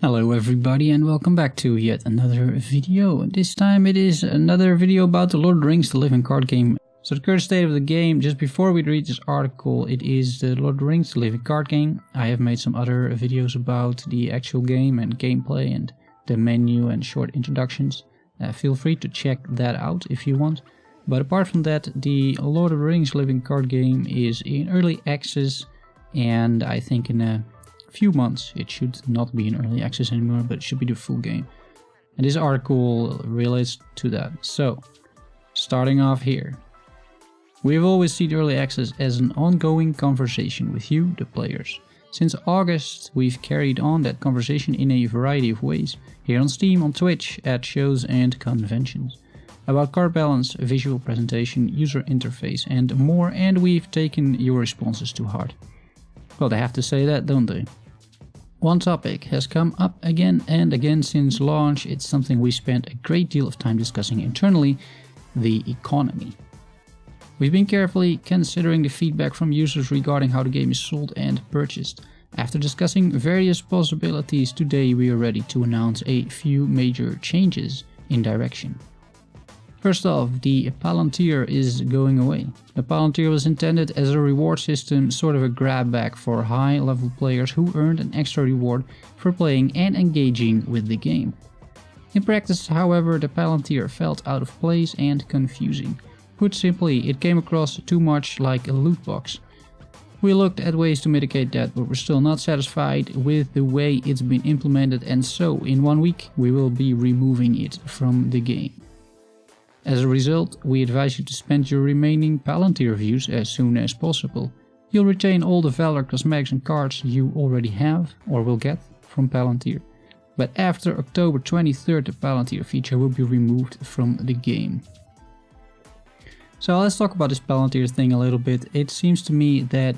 Hello everybody and welcome back to yet another video. This time it is another video about the Lord of the Rings, the living card game. So the current state of the game, just before we read this article, it is the Lord of the Rings, the living card game. I have made some other videos about the actual game and gameplay and the menu and short introductions. Feel free to check that out if you want. But apart from that, the Lord of the Rings living card game is in early access, and I think in a few months it should not be in early access anymore, but it should be the full game. And this article relates to that. So, starting off here. We've always seen early access as an ongoing conversation with you, the players. Since August, we've carried on that conversation in a variety of ways, here on Steam, on Twitch, at shows and conventions. About card balance, visual presentation, user interface and more, and we've taken your responses to heart. Well, they have to say that, don't they? One topic has come up again and again since launch. It's something we spent a great deal of time discussing internally: the economy. We've been carefully considering the feedback from users regarding how the game is sold and purchased. After discussing various possibilities, today we are ready to announce a few major changes in direction. First off, the Palantir is going away. The Palantir was intended as a reward system, sort of a grab bag for high-level players who earned an extra reward for playing and engaging with the game. In practice, however, the Palantir felt out of place and confusing. Put simply, it came across too much like a loot box. We looked at ways to mitigate that, but we're still not satisfied with the way it's been implemented, and so in 1 week we will be removing it from the game. As a result, we advise you to spend your remaining Palantir views as soon as possible. You'll retain all the Valor cosmetics and cards you already have or will get from Palantir. But after October 23rd, the Palantir feature will be removed from the game. So let's talk about this Palantir thing a little bit. It seems to me that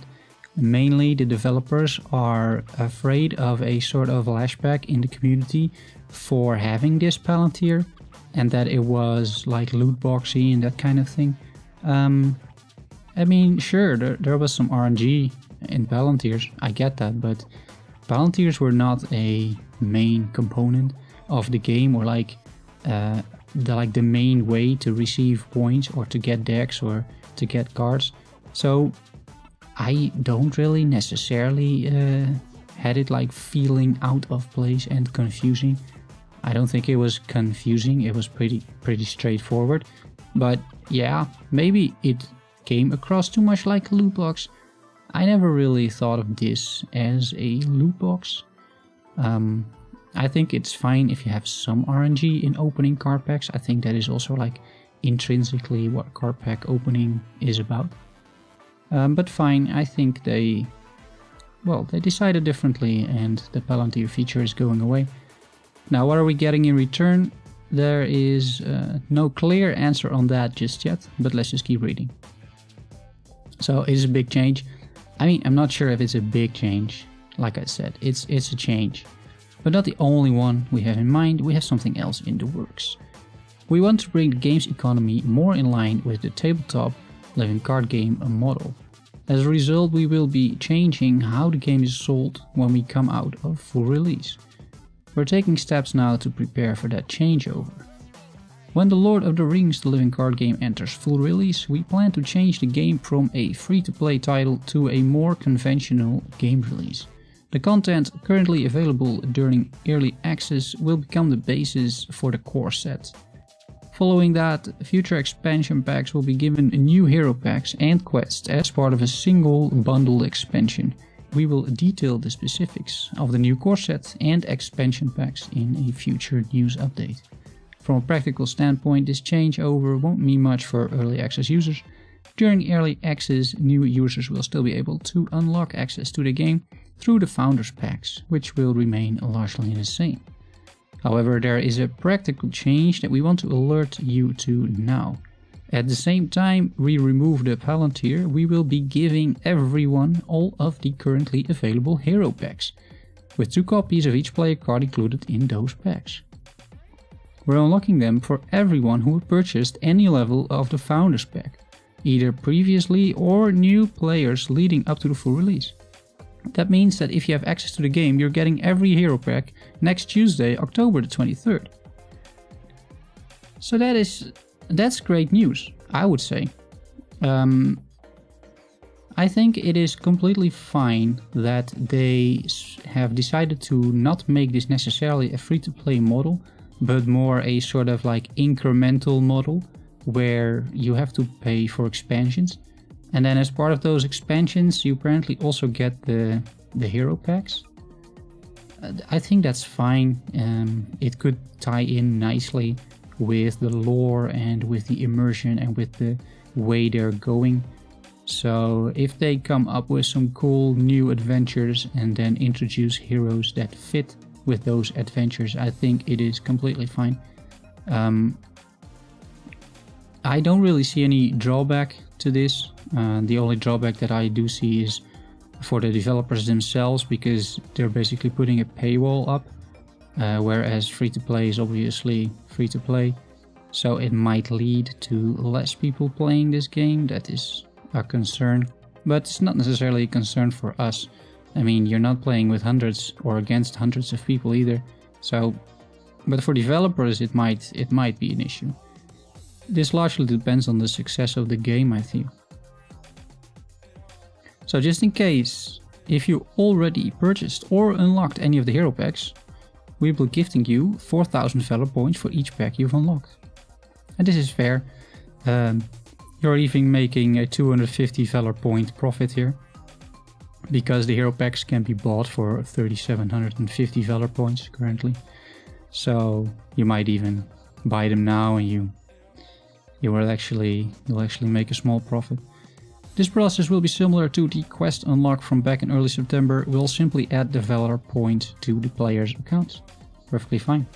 mainly the developers are afraid of a sort of lashback in the community for having this Palantir, and that it was like loot boxy and that kind of thing. I mean, sure, there was some RNG in Palantirs, I get that, but Palantirs were not a main component of the game, or like the main way to receive points or to get decks or to get cards. So I don't really necessarily had it like feeling out of place and confusing. I don't think it was confusing, it was pretty straightforward. But yeah, maybe it came across too much like a loot box. I never really thought of this as a loot box. I think it's fine if you have some RNG in opening card packs. I think that is also like intrinsically what card pack opening is about. But fine, I think they decided differently and the Palantir feature is going away. Now, what are we getting in return? There is no clear answer on that just yet, but let's just keep reading. So, it is a big change. I mean, I'm not sure if it's a big change. Like I said, it's a change. But not the only one we have in mind. We have something else in the works. We want to bring the game's economy more in line with the tabletop living card game model. As a result, we will be changing how the game is sold when we come out of full release. We're taking steps now to prepare for that changeover. When the Lord of the Rings, the living card game, enters full release, we plan to change the game from a free-to-play title to a more conventional game release. The content currently available during early access will become the basis for the core set. Following that, future expansion packs will be given new hero packs and quests as part of a single bundled expansion. We will detail the specifics of the new core set and expansion packs in a future news update. From a practical standpoint, this changeover won't mean much for early access users. During early access, new users will still be able to unlock access to the game through the Founders packs, which will remain largely the same. However, there is a practical change that we want to alert you to now. At the same time we remove the Palantir, we will be giving everyone all of the currently available hero packs, with 2 copies of each player card included in those packs. We're unlocking them for everyone who purchased any level of the Founders pack, either previously or new players leading up to the full release. That means that if you have access to the game, you're getting every hero pack next Tuesday, October the 23rd. So that's great news, I would say. I think it is completely fine that they have decided to not make this necessarily a free-to-play model, but more a sort of like incremental model where you have to pay for expansions. And then as part of those expansions, you apparently also get the hero packs. I think that's fine. It could tie in nicely with the lore and with the immersion and with the way they're going. So if they come up with some cool new adventures and then introduce heroes that fit with those adventures, I think it is completely fine. I don't really see any drawback to this. The only drawback that I do see is for the developers themselves, because they're basically putting a paywall up, whereas free-to-play is obviously free-to-play. So it might lead to less people playing this game. That is a concern, but it's not necessarily a concern for us. I mean, you're not playing with hundreds or against hundreds of people either. So, but for developers, it might be an issue. This largely depends on the success of the game, I think. So just in case, if you already purchased or unlocked any of the hero packs, we will be gifting you 4,000 Valor Points for each pack you've unlocked. And this is fair. You're even making a 250 Valor Point profit here, because the hero packs can be bought for 3,750 Valor Points currently. So you might even buy them now and you'll actually make a small profit. This process will be similar to the quest unlock from back in early September. We'll simply add the Valor point to the player's account. Perfectly fine.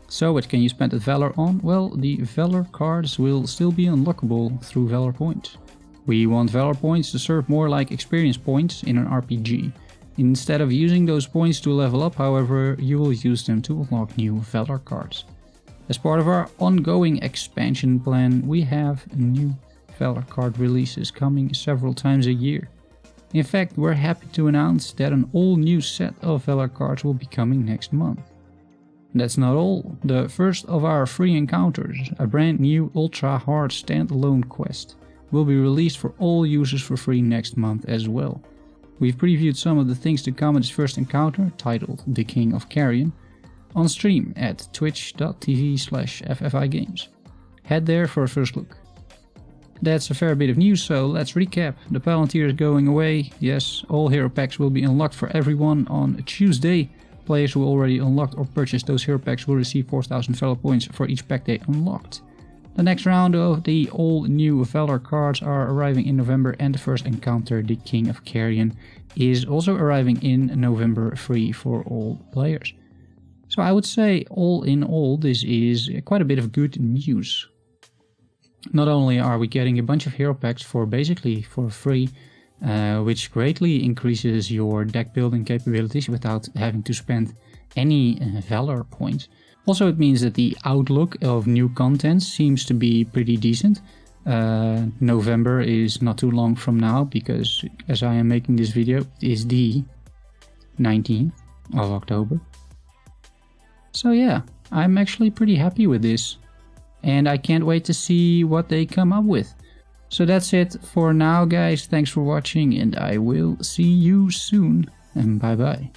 So what can you spend that Valor on? Well, the Valor cards will still be unlockable through Valor Points. We want Valor Points to serve more like experience points in an RPG. Instead of using those points to level up, however, you will use them to unlock new Valor cards. As part of our ongoing expansion plan, we have new Valor card releases coming several times a year. In fact, we're happy to announce that an all new set of Valor cards will be coming next month. That's not all. The first of our free encounters, a brand new ultra hard standalone quest, will be released for all users for free next month as well. We've previewed some of the things to come in this first encounter, titled The King of Carrion, on stream at twitch.tv/FFIGames. Head there for a first look. That's a fair bit of news, so let's recap. The Palantir is going away. Yes, all hero packs will be unlocked for everyone on Tuesday. Players who already unlocked or purchased those hero packs will receive 4,000 Valor Points for each pack they unlocked. The next round of the all new Valor cards are arriving in November, and the first encounter, the King of Carrion, is also arriving in November, free for all players. So I would say, all in all, this is quite a bit of good news. Not only are we getting a bunch of hero packs for basically for free, which greatly increases your deck building capabilities without having to spend any Valor points. Also, it means that the outlook of new content seems to be pretty decent. November is not too long from now, because as I am making this video, it is the 19th of October. So yeah, I'm actually pretty happy with this, and I can't wait to see what they come up with. So that's it for now, guys. Thanks for watching, and I will see you soon, and bye bye.